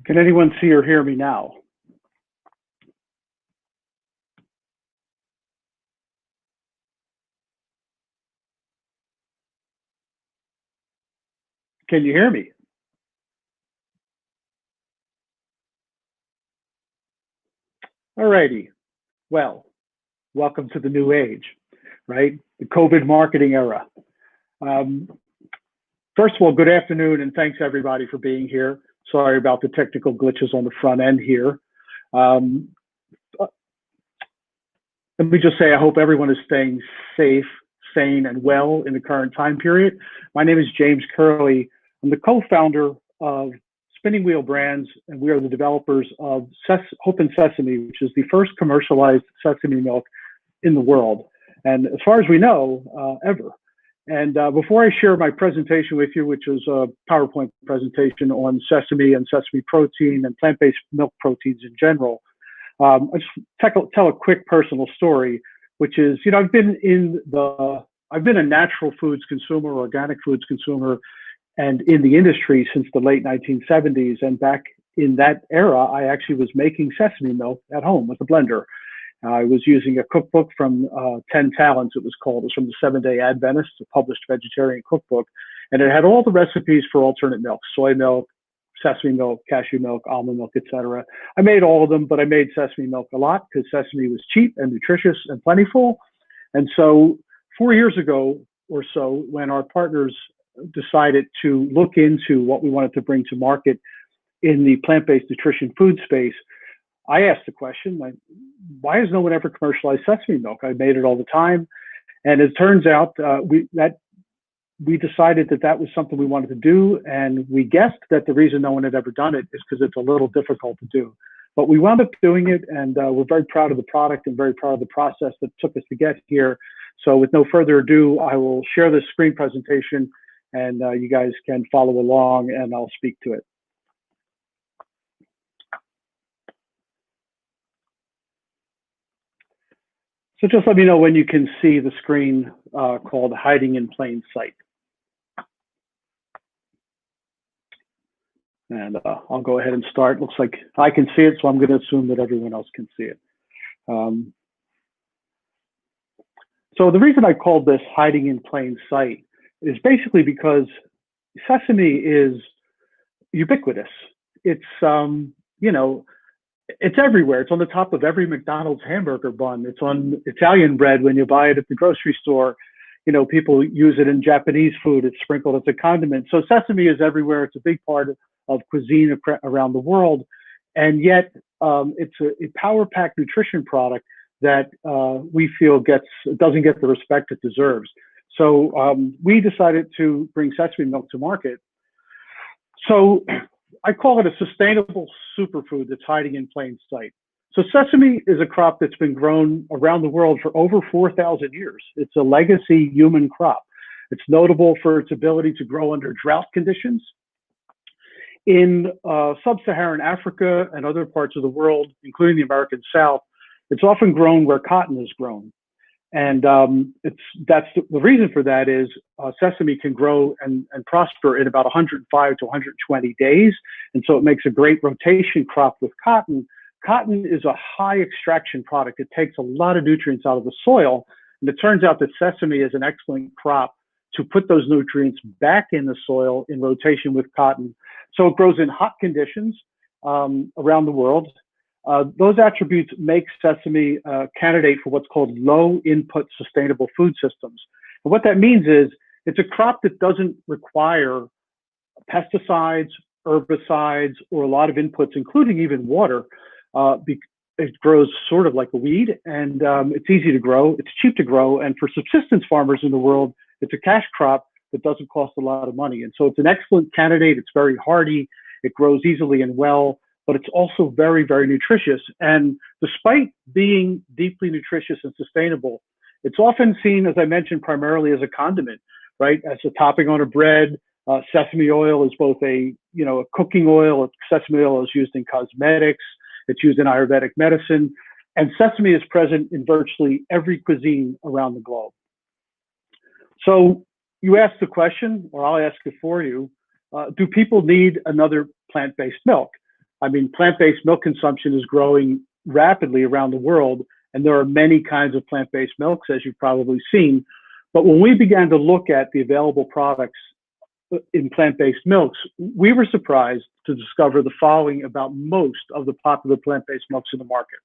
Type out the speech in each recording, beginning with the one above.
Can anyone see or hear me now? Can you hear me? All righty. Well, welcome to the new age, right? The COVID marketing era. Um, First of all, good afternoon, and thanks everybody for being here. Sorry about the technical glitches on the front end here. Um, Let me just say, I hope everyone is staying safe, sane, and well in the current time period. My name is James Curley. I'm the co-founder of Spinning Wheel Brands, and we are the developers of Hope and Sesame, which is the first commercialized sesame milk in the world, and as far as we know, ever. And before I share my presentation with you, which is a PowerPoint presentation on sesame and sesame protein and plant-based milk proteins in general, I just tell a quick personal story, which is, I've been a natural foods consumer, organic foods consumer, and in the industry since the late 1970s. And back in that era, I actually was making sesame milk at home with a blender. I was using a cookbook from 10 Talents, it was called. It was from the 7-Day Adventist, a published vegetarian cookbook. And it had all the recipes for alternate milk: soy milk, sesame milk, cashew milk, almond milk, etc. I made all of them, but I made sesame milk a lot because sesame was cheap and nutritious and plentiful. And so 4 years ago or so, when our partners decided to look into what we wanted to bring to market in the plant-based nutrition food space, I asked the question, like, why has no one ever commercialized sesame milk? I made it all the time. And it turns out we decided that was something we wanted to do. And we guessed that the reason no one had ever done it is because it's a little difficult to do. But we wound up doing it, and we're very proud of the product and very proud of the process that took us to get here. So with no further ado, I will share this screen presentation, and you guys can follow along, and I'll speak to it. So just let me know when you can see the screen called Hiding in Plain Sight. And I'll go ahead and start. Looks like I can see it, so I'm going to assume that everyone else can see it. So the reason I called this Hiding in Plain Sight is basically because sesame is ubiquitous. It's, it's everywhere. It's on the top of every McDonald's hamburger bun. It's on Italian bread when you buy it at the grocery store. People use it in Japanese food. It's sprinkled as a condiment. So sesame is everywhere. It's a big part of cuisine around the world. And yet it's a power-packed nutrition product that we feel doesn't get the respect it deserves. So we decided to bring sesame milk to market. So I call it a sustainable superfood that's hiding in plain sight. So sesame is a crop that's been grown around the world for over 4,000 years. It's a legacy human crop. It's notable for its ability to grow under drought conditions. In sub-Saharan Africa and other parts of the world, including the American South, it's often grown where cotton is grown. And that's the reason for that is sesame can grow and prosper in about 105 to 120 days. And so it makes a great rotation crop with cotton. Cotton is a high extraction product. It takes a lot of nutrients out of the soil. And it turns out that sesame is an excellent crop to put those nutrients back in the soil in rotation with cotton. So it grows in hot conditions around the world. Those attributes make sesame a candidate for what's called low input sustainable food systems. And what that means is it's a crop that doesn't require pesticides, herbicides, or a lot of inputs, including even water. It grows sort of like a weed, and it's easy to grow. It's cheap to grow. And for subsistence farmers in the world, it's a cash crop that doesn't cost a lot of money. And so it's an excellent candidate. It's very hardy. It grows easily and well, but it's also very, very nutritious. And despite being deeply nutritious and sustainable, it's often seen, as I mentioned, primarily as a condiment, right? As a topping on a bread. Sesame oil is both a cooking oil. Sesame oil is used in cosmetics. It's used in Ayurvedic medicine. And sesame is present in virtually every cuisine around the globe. So you asked the question, or I'll ask it for you, do people need another plant-based milk? I mean, plant-based milk consumption is growing rapidly around the world, and there are many kinds of plant-based milks, as you've probably seen. But when we began to look at the available products in plant-based milks, we were surprised to discover the following about most of the popular plant-based milks in the market.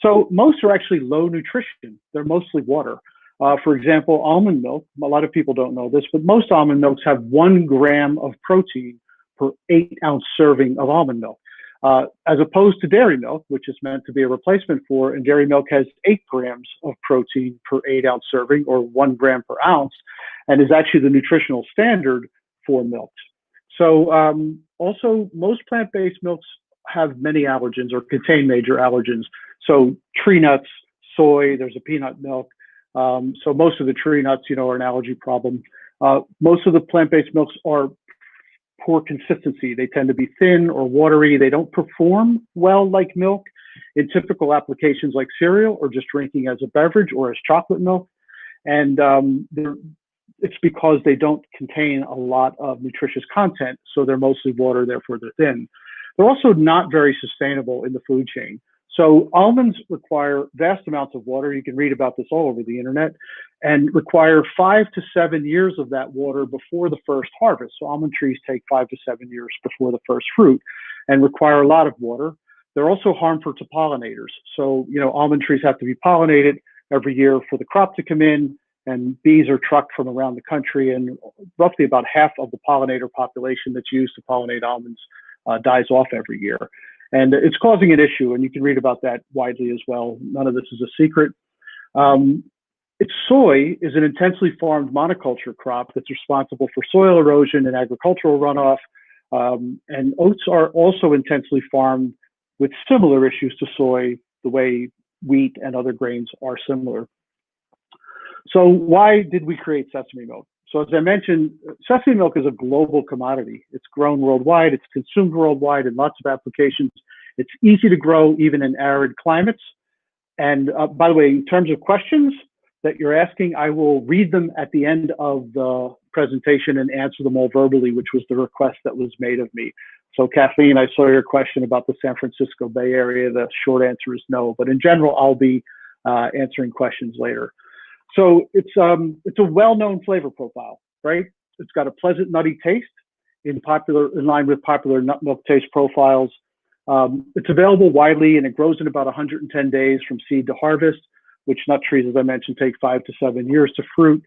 So most are actually low nutrition. They're mostly water. For example, almond milk, a lot of people don't know this, but most almond milks have 1 gram of protein per 8-ounce serving of almond milk, as opposed to dairy milk, which is meant to be a replacement for, and dairy milk has 8 grams of protein per 8-ounce serving, or 1 gram per ounce, and is actually the nutritional standard for milks. So also, most plant-based milks have many allergens or contain major allergens. So tree nuts, soy, there's a peanut milk. So most of the tree nuts, are an allergy problem. Most of the plant-based milks are poor consistency. They tend to be thin or watery. They don't perform well like milk in typical applications like cereal or just drinking as a beverage or as chocolate milk. And it's because they don't contain a lot of nutritious content. So they're mostly water, therefore they're thin. They're also not very sustainable in the food chain. So almonds require vast amounts of water. You can read about this all over the internet, and require 5 to 7 years of that water before the first harvest. So almond trees take 5 to 7 years before the first fruit and require a lot of water. They're also harmful to pollinators. So, almond trees have to be pollinated every year for the crop to come in, and bees are trucked from around the country, and roughly about half of the pollinator population that's used to pollinate almonds dies off every year. And it's causing an issue, and you can read about that widely as well. None of this is a secret. Soy is an intensely farmed monoculture crop that's responsible for soil erosion and agricultural runoff. And oats are also intensely farmed with similar issues to soy, the way wheat and other grains are similar. So why did we create sesame milk? So as I mentioned, sesame milk is a global commodity. It's grown worldwide. It's consumed worldwide in lots of applications. It's easy to grow even in arid climates. And by the way, in terms of questions that you're asking, I will read them at the end of the presentation and answer them all verbally, which was the request that was made of me. So Kathleen, I saw your question about the San Francisco Bay Area. The short answer is no, but in general, I'll be answering questions later. So it's a well-known flavor profile, right? It's got a pleasant nutty taste in line with popular nut milk taste profiles. It's available widely, and it grows in about 110 days from seed to harvest, which nut trees, as I mentioned, take 5 to 7 years to fruit.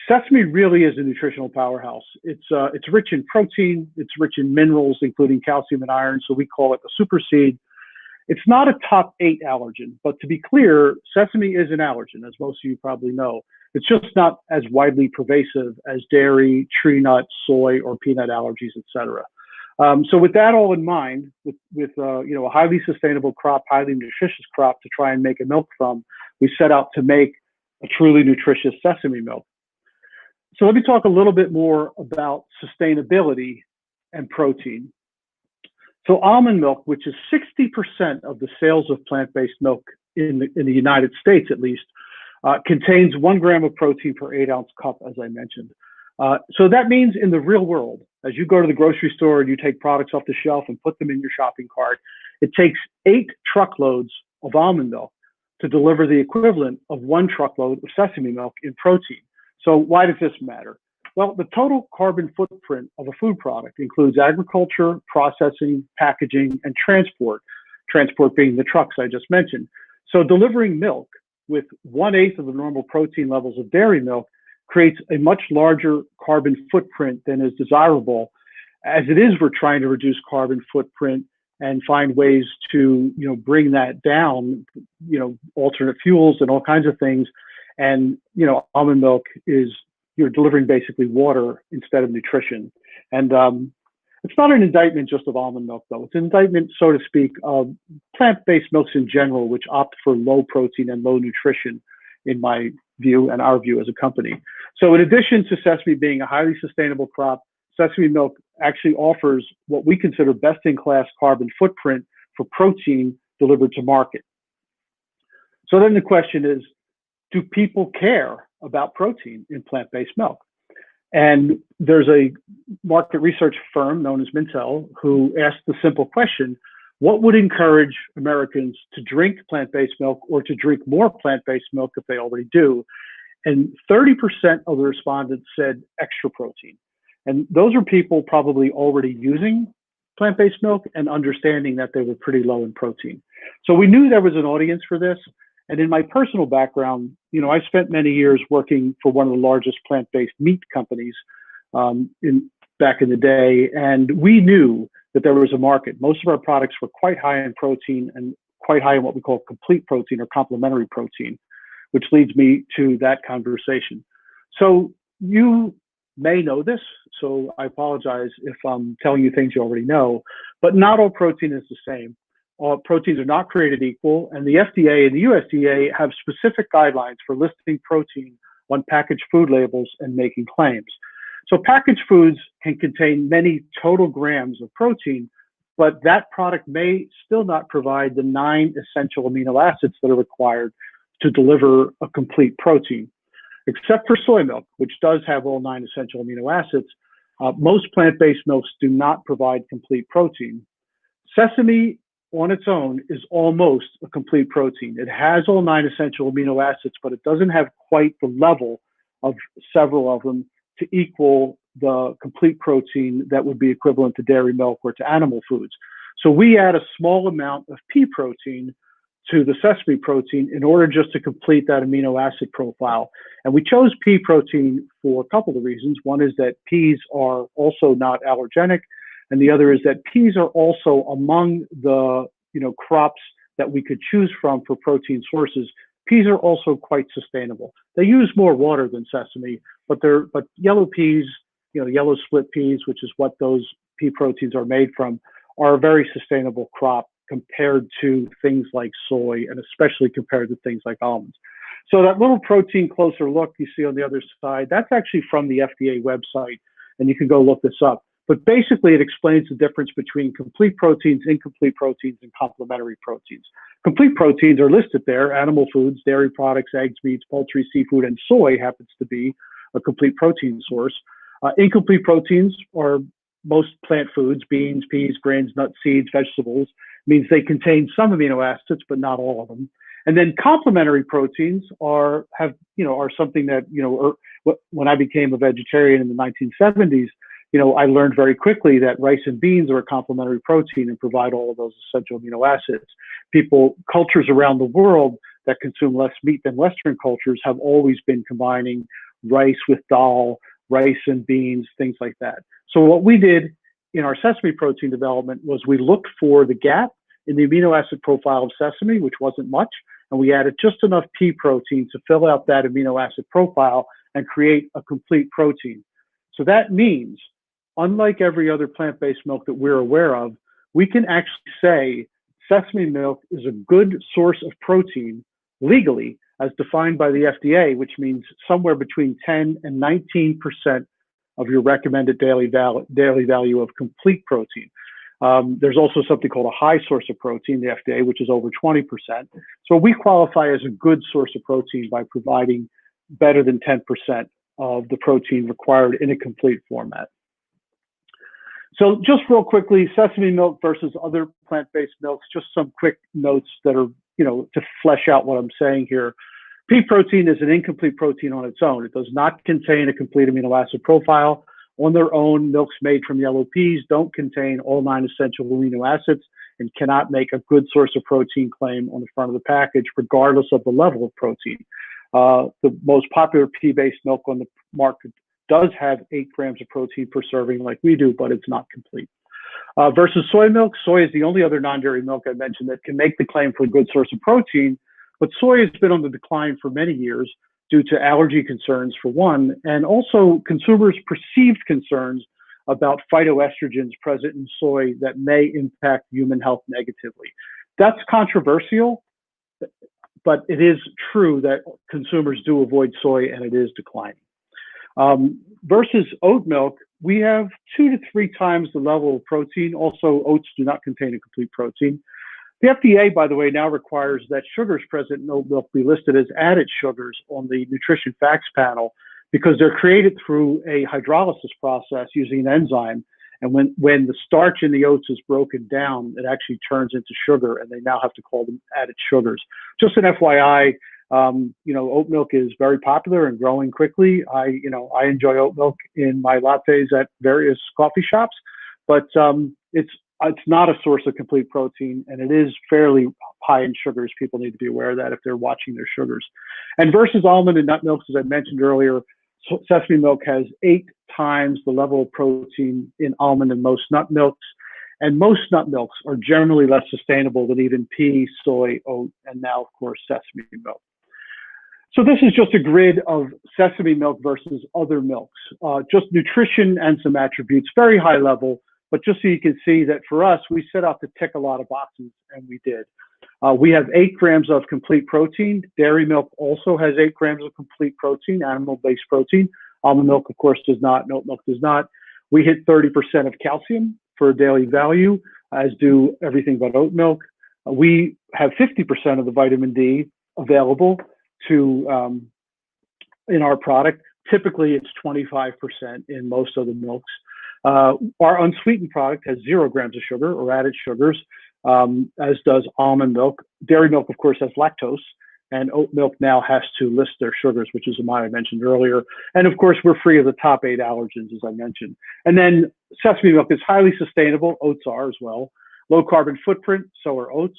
Sesame really is a nutritional powerhouse. It's rich in protein, it's rich in minerals, including calcium and iron, so we call it a super seed. It's not a top 8 allergen, but to be clear, sesame is an allergen, as most of you probably know. It's just not as widely pervasive as dairy, tree nut, soy, or peanut allergies, et cetera. So with that all in mind, with a highly sustainable crop, highly nutritious crop to try and make a milk from, we set out to make a truly nutritious sesame milk. So let me talk a little bit more about sustainability and protein. So almond milk, which is 60% of the sales of plant-based milk in the United States, at least, contains 1 gram of protein per 8-ounce cup, as I mentioned. So that means in the real world, as you go to the grocery store and you take products off the shelf and put them in your shopping cart, it takes 8 truckloads of almond milk to deliver the equivalent of 1 truckload of sesame milk in protein. So why does this matter? Well, the total carbon footprint of a food product includes agriculture, processing, packaging, and transport being the trucks I just mentioned. So delivering milk with 1/8 of the normal protein levels of dairy milk creates a much larger carbon footprint than is desirable. As it is, we're trying to reduce carbon footprint and find ways to bring that down, alternate fuels and all kinds of things. And almond milk is you're delivering basically water instead of nutrition. And it's not an indictment just of almond milk, though. It's an indictment, so to speak, of plant-based milks in general, which opt for low protein and low nutrition, in my view and our view as a company. So in addition to sesame being a highly sustainable crop, sesame milk actually offers what we consider best-in-class carbon footprint for protein delivered to market. So then the question is, do people care about protein in plant-based milk? And there's a market research firm known as Mintel who asked the simple question, what would encourage Americans to drink plant-based milk or to drink more plant-based milk if they already do? And 30% of the respondents said extra protein. And those are people probably already using plant-based milk and understanding that they were pretty low in protein. So we knew there was an audience for this. And in my personal background, I spent many years working for one of the largest plant-based meat companies back in the day. And we knew that there was a market. Most of our products were quite high in protein and quite high in what we call complete protein or complementary protein, which leads me to that conversation. So you may know this, so I apologize if I'm telling you things you already know, but not all protein is the same. All proteins are not created equal, and the FDA and the USDA have specific guidelines for listing protein on packaged food labels and making claims. So packaged foods can contain many total grams of protein, but that product may still not provide the 9 essential amino acids that are required to deliver a complete protein. Except for soy milk, which does have all 9 essential amino acids, most plant-based milks do not provide complete protein. Sesame on its own is almost a complete protein. It has all 9 essential amino acids, but it doesn't have quite the level of several of them to equal the complete protein that would be equivalent to dairy milk or to animal foods. So we add a small amount of pea protein to the sesame protein in order just to complete that amino acid profile. And we chose pea protein for a couple of reasons. One is that peas are also not allergenic, and the other is that peas are also among the crops that we could choose from for protein sources. Peas are also quite sustainable. They use more water than sesame, but yellow peas, yellow split peas, which is what those pea proteins are made from, are a very sustainable crop compared to things like soy, and especially compared to things like almonds. So that little protein closer look you see on the other side, that's actually from the FDA website, and you can go look this up. But basically, it explains the difference between complete proteins, incomplete proteins, and complementary proteins. Complete proteins are listed there: animal foods, dairy products, eggs, meats, poultry, seafood, and soy happens to be a complete protein source. Incomplete proteins are most plant foods: beans, peas, grains, nuts, seeds, vegetables. Means they contain some amino acids, but not all of them. And then complementary proteins are something that, when I became a vegetarian in the 1970s, I learned very quickly that rice and beans are a complementary protein and provide all of those essential amino acids. Cultures around the world that consume less meat than Western cultures have always been combining rice with dal, rice and beans, things like that. So what we did in our sesame protein development was we looked for the gap in the amino acid profile of sesame, which wasn't much, and we added just enough pea protein to fill out that amino acid profile and create a complete protein. So that means, unlike every other plant-based milk that we're aware of, we can actually say sesame milk is a good source of protein legally, as defined by the FDA, which means somewhere between 10 and 19% of your recommended daily value of complete protein. There's also something called a high source of protein, the FDA, which is over 20%. So we qualify as a good source of protein by providing better than 10% of the protein required in a complete format. So just real quickly, sesame milk versus other plant-based milks, just some quick notes that are, to flesh out what I'm saying here. Pea protein is an incomplete protein on its own. It does not contain a complete amino acid profile. On their own, milks made from yellow peas don't contain all 9 essential amino acids and cannot make a good source of protein claim on the front of the package, regardless of the level of protein. The most popular pea-based milk on the market does have 8 grams of protein per serving like we do, but it's not complete. Versus soy milk, soy is the only other non-dairy milk I mentioned that can make the claim for a good source of protein, but soy has been on the decline for many years due to allergy concerns, for one, and also consumers' perceived concerns about phytoestrogens present in soy that may impact human health negatively. That's controversial, but it is true that consumers do avoid soy and it is declining. Versus oat milk, we have 2 to 3 times the level of protein. Also, oats do not contain a complete protein. The FDA, by the way, now requires that sugars present in oat milk be listed as added sugars on the nutrition facts panel because they're created through a hydrolysis process using an enzyme. And when the starch in the oats is broken down, it actually turns into sugar, and they now have to call them added sugars. Just an FYI, oat milk is very popular and growing quickly. I enjoy oat milk in my lattes at various coffee shops, but it's not a source of complete protein, and it is fairly high in sugars. People need to be aware of that if they're watching their sugars. And versus almond and nut milks, as I mentioned earlier, sesame milk has 8 times the level of protein in almond and most nut milks. And most nut milks are generally less sustainable than even pea, soy, oat, and now, of course, sesame milk. So this is just a grid of sesame milk versus other milks, just nutrition and some attributes, very high level. But just so you can see that for us, we set out to tick a lot of boxes, and we did. We have 8 grams of complete protein. Dairy milk also has 8 grams of complete protein, animal-based protein. Almond milk, of course, does not. Oat milk does not. We hit 30% of calcium for a daily value, as do everything but oat milk. We have 50% of the vitamin D available to in our product. Typically, it's 25% in most other milks. Our unsweetened product has 0 grams of sugar or added sugars, as does almond milk. Dairy milk, of course, has lactose, and oat milk now has to list their sugars, which is what I mentioned earlier. And of course, we're free of the top 8 allergens, as I mentioned. And then sesame milk is highly sustainable. Oats are as well. Low carbon footprint, so are oats.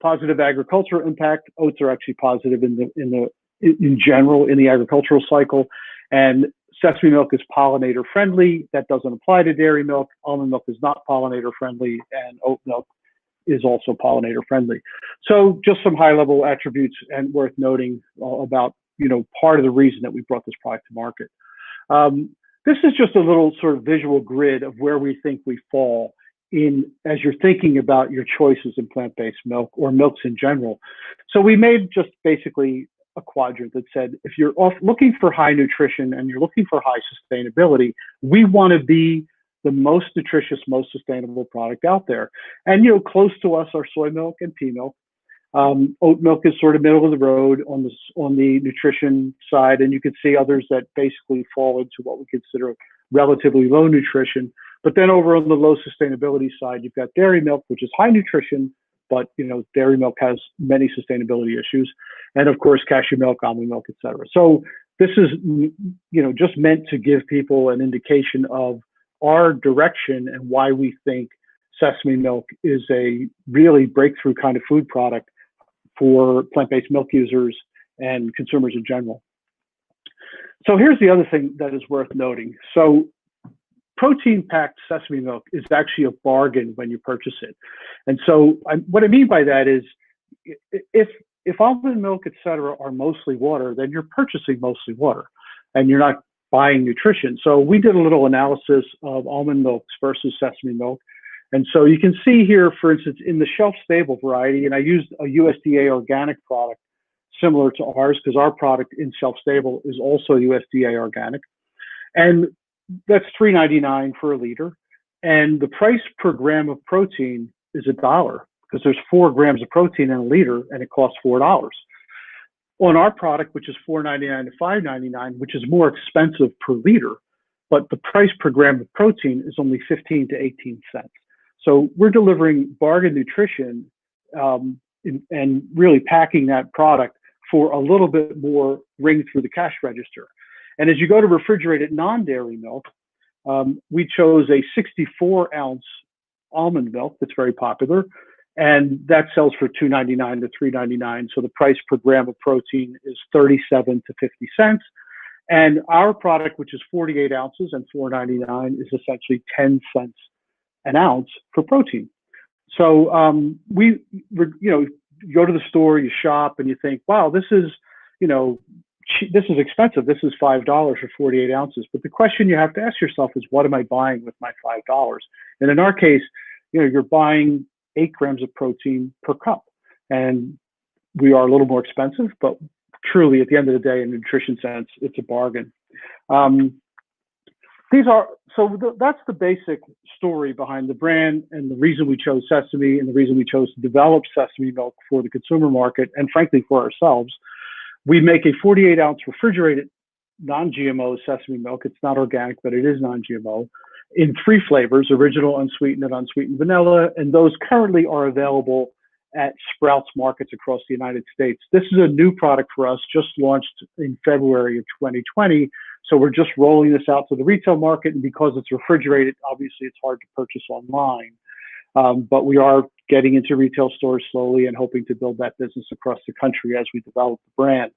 Positive agricultural impact. Oats are actually positive in general in the agricultural cycle. And sesame milk is pollinator friendly. That doesn't apply to dairy milk. Almond milk is not pollinator friendly, and oat milk is also pollinator friendly. So just some high level attributes and worth noting about, part of the reason that we brought this product to market. This is just a little sort of visual grid of where we think we fall in as you're thinking about your choices in plant-based milk or milks in general. So we made just basically a quadrant that said, if you're looking for high nutrition and you're looking for high sustainability, we want to be the most nutritious, most sustainable product out there. And, close to us are soy milk and pea milk. Oat milk is sort of middle of the road on the nutrition side, and you can see others that basically fall into what we consider relatively low nutrition. But then over on the low sustainability side, you've got dairy milk, which is high nutrition, but dairy milk has many sustainability issues, and of course cashew milk, almond milk, et cetera. So this is just meant to give people an indication of our direction and why we think sesame milk is a really breakthrough kind of food product for plant-based milk users and consumers in general. So here's the other thing that is worth noting. So protein-packed sesame milk is actually a bargain when you purchase it. And so what I mean by that is if almond milk, et cetera, are mostly water, then you're purchasing mostly water and you're not buying nutrition. So we did a little analysis of almond milks versus sesame milk. And so you can see here, for instance, in the shelf-stable variety, and I used a USDA organic product similar to ours because our product in shelf-stable is also USDA organic. And that's $3.99 for a liter. And the price per gram of protein is $1 because there's 4 grams of protein in a liter and it costs $4. On our product, which is $4.99 to $5.99, which is more expensive per liter, but the price per gram of protein is only 15 to 18 cents. So we're delivering bargain nutrition and really packing that product for a little bit more ring through the cash register. And as you go to refrigerated non-dairy milk, we chose a 64-ounce almond milk that's very popular, and that sells for $2.99 to $3.99. So the price per gram of protein is 37 to 50 cents. And our product, which is 48 ounces and $4.99, is essentially 10 cents an ounce for protein. So you go to the store, you shop, and you think, wow, this is expensive. This is $5 for 48 ounces. But the question you have to ask yourself is, what am I buying with my $5? And in our case, you're buying 8 grams of protein per cup. And we are a little more expensive, but truly at the end of the day, in a nutrition sense, it's a bargain. That's the basic story behind the brand and the reason we chose Sesame and the reason we chose to develop sesame milk for the consumer market and frankly for ourselves. We make a 48-ounce refrigerated non-GMO sesame milk. It's not organic, but it is non-GMO in 3 flavors: original, unsweetened, and unsweetened vanilla. And those currently are available at Sprouts markets across the United States. This is a new product for us, just launched in February of 2020. So we're just rolling this out to the retail market. And because it's refrigerated, obviously it's hard to purchase online. But we are getting into retail stores slowly and hoping to build that business across the country as we develop the brand.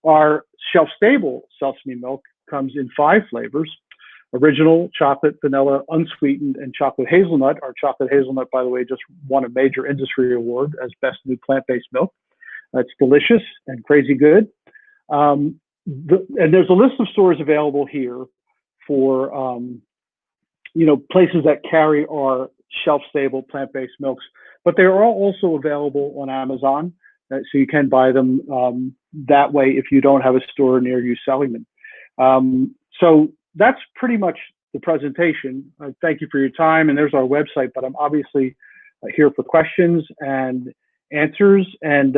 Our shelf-stable sesame milk comes in 5 flavors: original, chocolate, vanilla, unsweetened, and chocolate hazelnut. Our chocolate hazelnut, by the way, just won a major industry award as best new plant-based milk. It's delicious and crazy good. And there's a list of stores available here for places that carry our shelf-stable plant-based milks, but they are also available on Amazon, so you can buy them that way if you don't have a store near you selling them. So that's pretty much the presentation. Thank you for your time, and there's our website, but I'm obviously here for questions and answers. And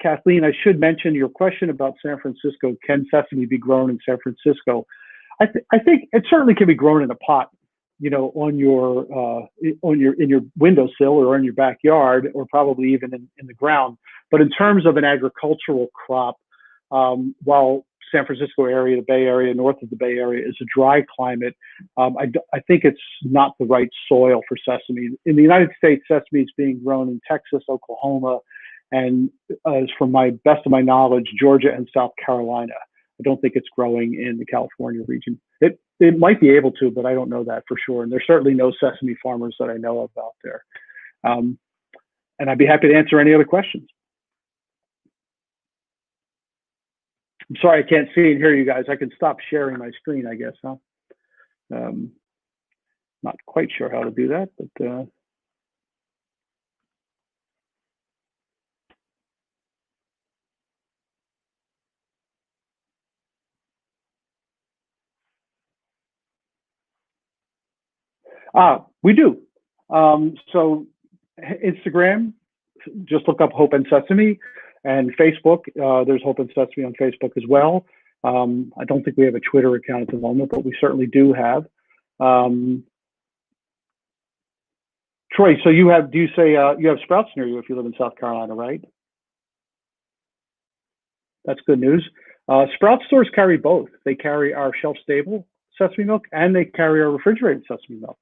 Kathleen, I should mention your question about San Francisco. Can sesame be grown in San Francisco? I think it certainly can be grown in a pot, on your in your windowsill or in your backyard, or probably even in the ground. But in terms of an agricultural crop, while San Francisco area, the Bay Area, north of the Bay Area is a dry climate, I think it's not the right soil for sesame. In the United States, sesame is being grown in Texas, Oklahoma, and from my best of my knowledge, Georgia and South Carolina. I don't think it's growing in the California region. It might be able to, but I don't know that for sure. And there's certainly no sesame farmers that I know of out there. And I'd be happy to answer any other questions. I'm sorry I can't see and hear you guys. I can stop sharing my screen, I guess, huh? Not quite sure how to do that, but we do. So Instagram, just look up Hope and Sesame, and Facebook, there's Hope and Sesame on Facebook as well. I don't think we have a Twitter account at the moment, but we certainly do have. Troy, so you have, do you say you have Sprouts near you if you live in South Carolina, right? That's good news. Sprouts stores carry both. They carry our shelf-stable sesame milk and they carry our refrigerated sesame milk.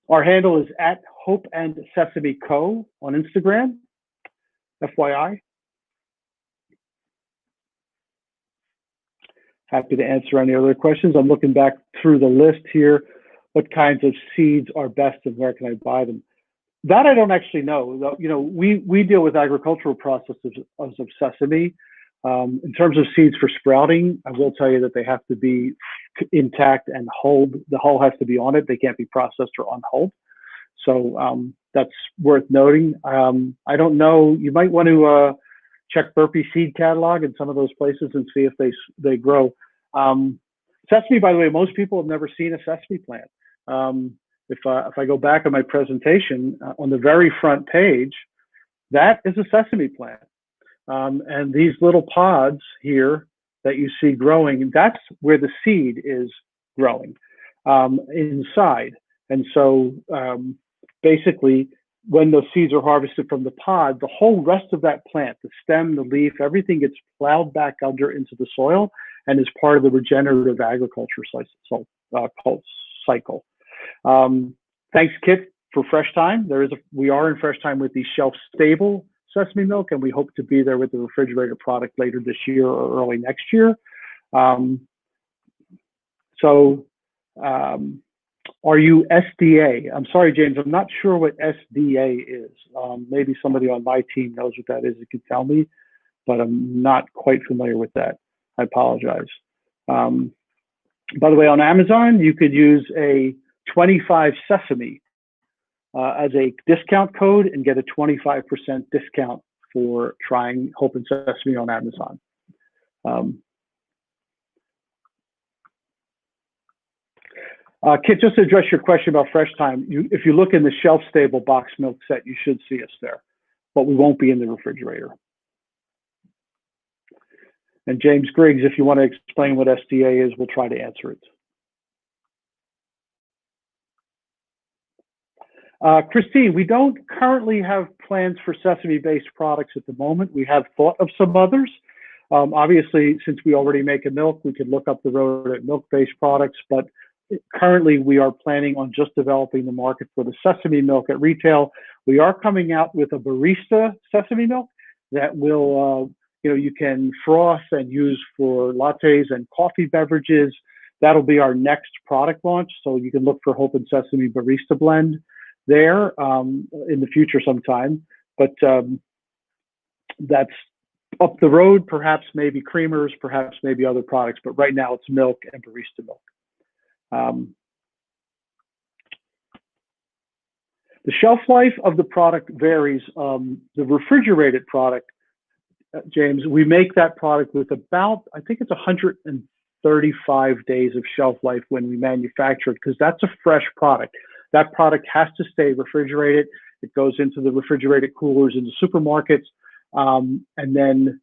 Our handle is at Hope and Sesame Co. on Instagram, FYI. Happy to answer any other questions. I'm looking back through the list here. What kinds of seeds are best and where can I buy them? That I don't actually know. We deal with agricultural processes of sesame. In terms of seeds for sprouting, I will tell you that they have to be intact and hulled. The hull has to be on it. They can't be processed or unhulled. So that's worth noting. I don't know. You might want to check Burpee Seed Catalog in some of those places and see if they grow. Sesame, by the way, most people have never seen a sesame plant. If I go back on my presentation, on the very front page, that is a sesame plant. And these little pods here that you see growing, that's where the seed is growing inside. And so basically, when those seeds are harvested from the pod, the whole rest of that plant, the stem, the leaf, everything gets plowed back under into the soil and is part of the regenerative agriculture cycle. Thanks, Kit, for Fresh Time. We are in Fresh Time with the shelf-stable sesame milk, and we hope to be there with the refrigerator product later this year or early next year. Are you SDA? I'm sorry, James, I'm not sure what SDA is. Maybe somebody on my team knows what that is and can tell me, but I'm not quite familiar with that. I apologize. By the way, on Amazon, you could use a 25 sesame as a discount code and get a 25% discount for trying Hope and Sesame on Amazon. Kit, just to address your question about Fresh Time, if you look in the shelf-stable box milk set, you should see us there, but we won't be in the refrigerator. And James Griggs, if you want to explain what SDA is, we'll try to answer it. Christine, we don't currently have plans for sesame-based products at the moment. We have thought of some others. Obviously, since we already make a milk, we could look up the road at milk-based products, but currently we are planning on just developing the market for the sesame milk at retail. We are coming out with a barista sesame milk that will, you can froth and use for lattes and coffee beverages. That'll be our next product launch. So you can look for Hope and Sesame Barista Blend there in the future sometime. But that's up the road, perhaps maybe creamers, perhaps maybe other products. But right now it's milk and barista milk. The shelf life of the product varies. The refrigerated product, James, we make that product with about, I think it's 135 days of shelf life when we manufacture it, because that's a fresh product. That product has to stay refrigerated. It goes into the refrigerated coolers in the supermarkets. And then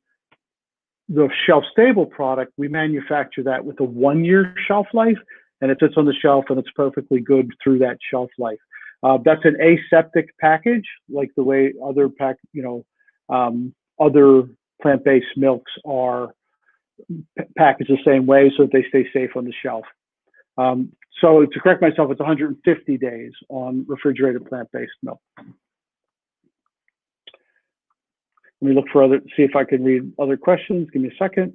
the shelf-stable product, we manufacture that with a 1-year shelf life, and it sits on the shelf and it's perfectly good through that shelf life. That's an aseptic package, like the way other other plant-based milks are packaged the same way, so that they stay safe on the shelf. So to correct myself, it's 150 days on refrigerated plant-based milk. Let me look for see if I can read other questions. Give me a second.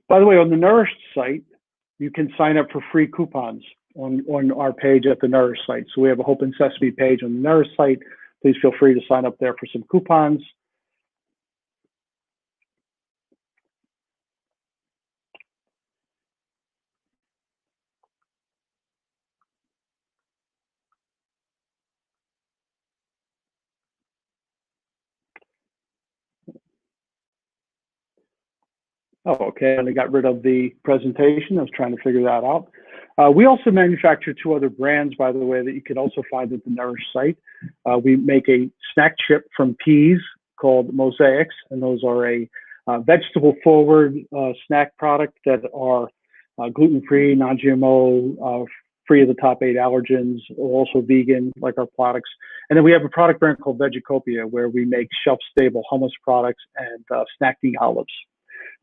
By the way, on the Nourished site, you can sign up for free coupons on our page at the Nourished site. So we have a Hope and Sesame page on the Nourished site. Please feel free to sign up there for some coupons. Oh, okay, and I got rid of the presentation. I was trying to figure that out. We also manufacture 2 other brands, by the way, that you can also find at the Nourish site. We make a snack chip from peas called Mosaics, and those are a vegetable-forward snack product that are gluten-free, non-GMO, free of the top 8 allergens, also vegan, like our products. And then we have a product brand called Vegicopia, where we make shelf-stable hummus products and snacking olives.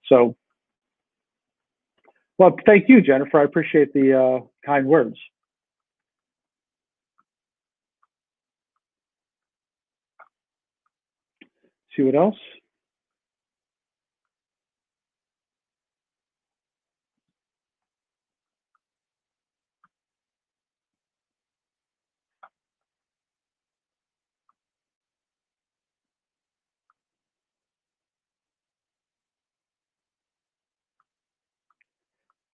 So, well, thank you, Jennifer. I appreciate the kind words. See what else?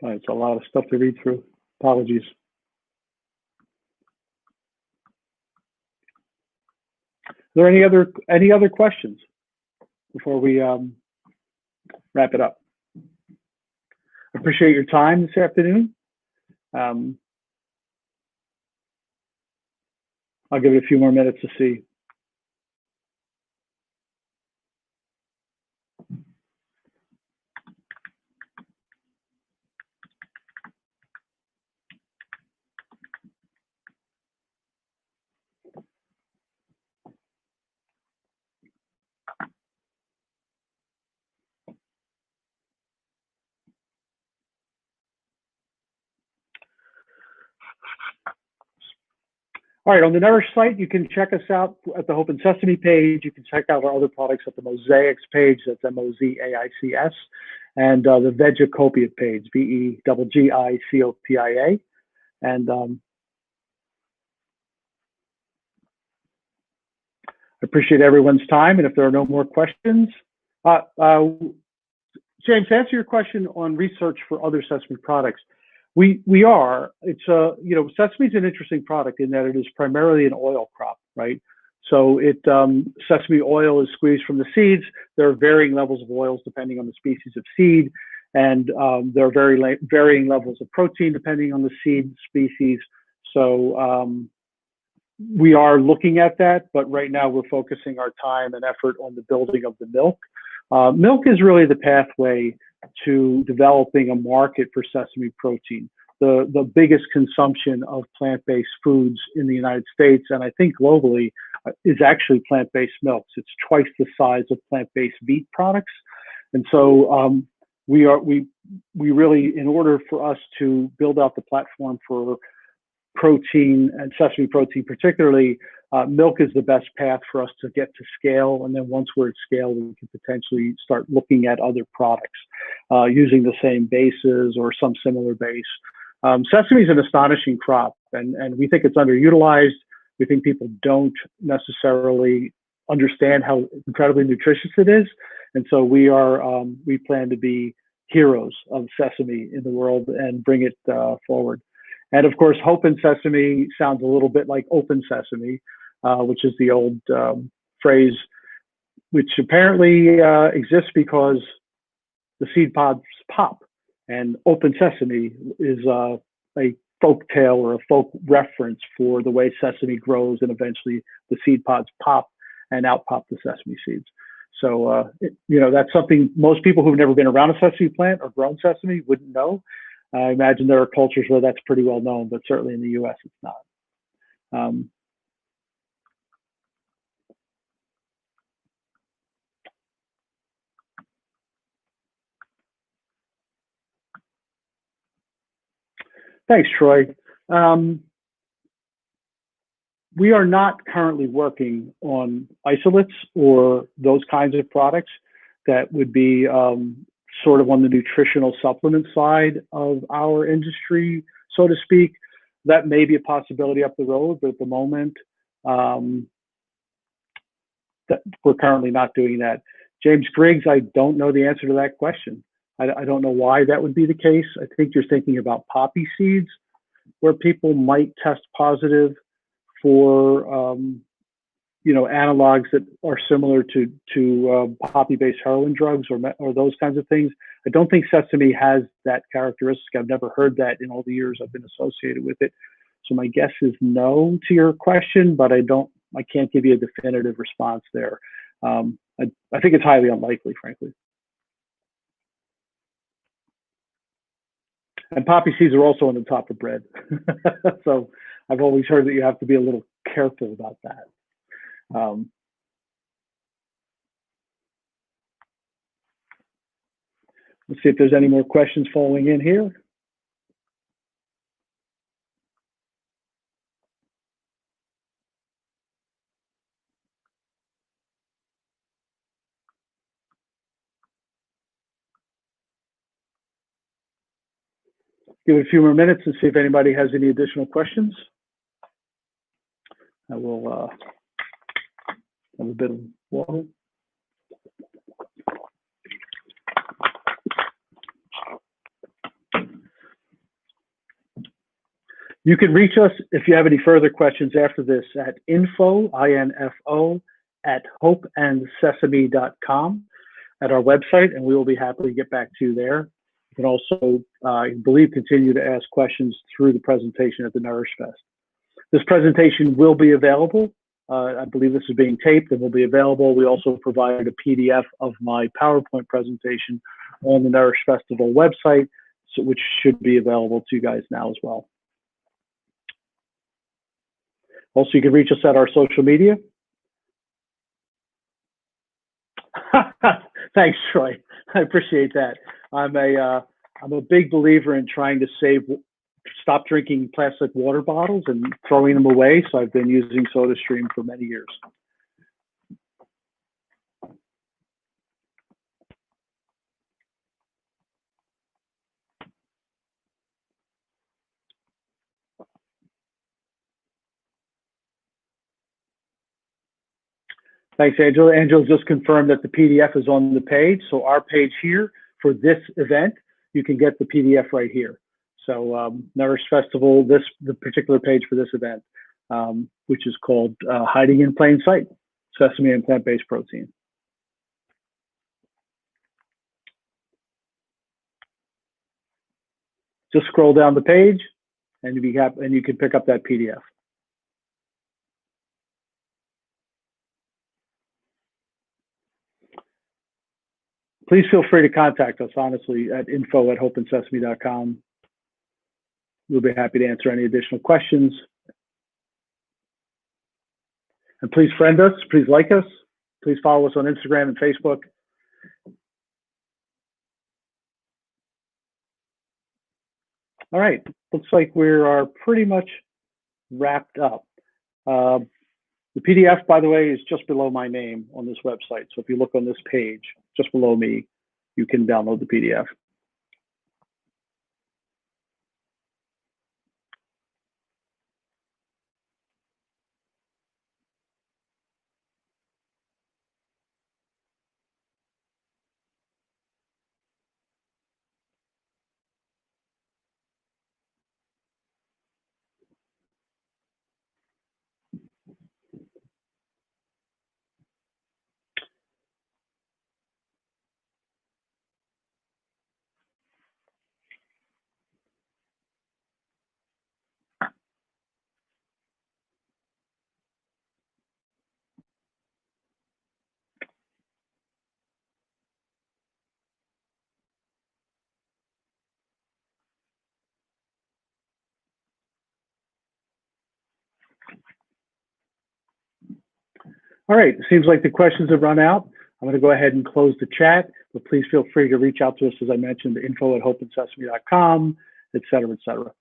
It's a lot of stuff to read through. Apologies. Are there any other questions before we wrap it up? I appreciate your time this afternoon. I'll give it a few more minutes to see. All right, on the Nourish site, you can check us out at the Hope and Sesame page. You can check out our other products at the Mosaics page, that's MOZAICS, and the Vegicopia page, VEGGICOPIA. And I appreciate everyone's time. And if there are no more questions, James, to answer your question on research for other sesame products, we are. It's sesame is an interesting product in that it is primarily an oil crop, right? So sesame oil is squeezed from the seeds. There are varying levels of oils depending on the species of seed, and there are varying levels of protein depending on the seed species. So we are looking at that, but right now we're focusing our time and effort on the building of the milk. Milk is really the pathway to developing a market for sesame protein. The biggest consumption of plant-based foods in the United States, and I think globally, is actually plant-based milks. It's twice the size of plant-based meat products. And so we really, in order for us to build out the platform for protein and sesame protein particularly, milk is the best path for us to get to scale. And then once we're at scale, we can potentially start looking at other products using the same bases or some similar base. Sesame is an astonishing crop, and we think it's underutilized. We think people don't necessarily understand how incredibly nutritious it is. And so we plan to be heroes of sesame in the world and bring it forward. And of course, hope in sesame sounds a little bit like open sesame, which is the old phrase, which apparently exists because the seed pods pop. And open sesame is a folk tale or a folk reference for the way sesame grows, and eventually the seed pods pop and out pop the sesame seeds. So, that's something most people who've never been around a sesame plant or grown sesame wouldn't know. I imagine there are cultures where that's pretty well known, but certainly in the US, it's not. Thanks, Troy. We are not currently working on isolates or those kinds of products that would be sort of on the nutritional supplement side of our industry, so to speak. That may be a possibility up the road, but at the moment, that we're currently not doing that. James Griggs, I don't know the answer to that question. I don't know why that would be the case. I think you're thinking about poppy seeds, where people might test positive for analogs that are similar to poppy-based heroin drugs or those kinds of things. I don't think sesame has that characteristic. I've never heard that in all the years I've been associated with it. So my guess is no to your question, but I can't give you a definitive response there. I think it's highly unlikely, frankly. And poppy seeds are also on the top of bread. So I've always heard that you have to be a little careful about that. Let's see if there's any more questions falling in here. Give it a few more minutes and see if anybody has any additional questions. I will have a bit of water. You can reach us if you have any further questions after this at info, I-N-F-O, at hopeandsesame.com at our website, and we will be happy to get back to you there. You can also, I believe, continue to ask questions through the presentation at the Nourish Fest. This presentation will be available. I believe this is being taped and will be available. We also provided a PDF of my PowerPoint presentation on the Nourish Festival website, which should be available to you guys now as well. Also, you can reach us at our social media. Thanks, Troy. I appreciate that. I'm a big believer in trying to stop drinking plastic water bottles and throwing them away. So I've been using SodaStream for many years. Thanks, Angela. Angela just confirmed that the PDF is on the page. So our page here for this event, you can get the PDF right here. So Nourish Festival, the particular page for this event. which is called Hiding in Plain Sight, Sesame and Plant-Based Protein. Just scroll down the page and you can pick up that PDF. Please feel free to contact us, honestly, at info@hopeandsesame.com. We'll be happy to answer any additional questions. And please friend us, please like us, please follow us on Instagram and Facebook. All right, looks like we are pretty much wrapped up. The PDF, by the way, is just below my name on this website. So if you look on this page, just below me, you can download the PDF. All right, it seems like the questions have run out. I'm going to go ahead and close the chat, but please feel free to reach out to us, as I mentioned, info@hopeandsesame.com, et cetera, et cetera.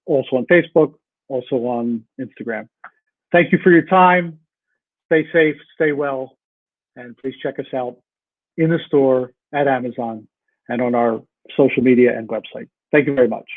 Also on Facebook, also on Instagram. Thank you for your time. Stay safe, stay well, and please check us out in the store, at Amazon, and on our social media and website. Thank you very much.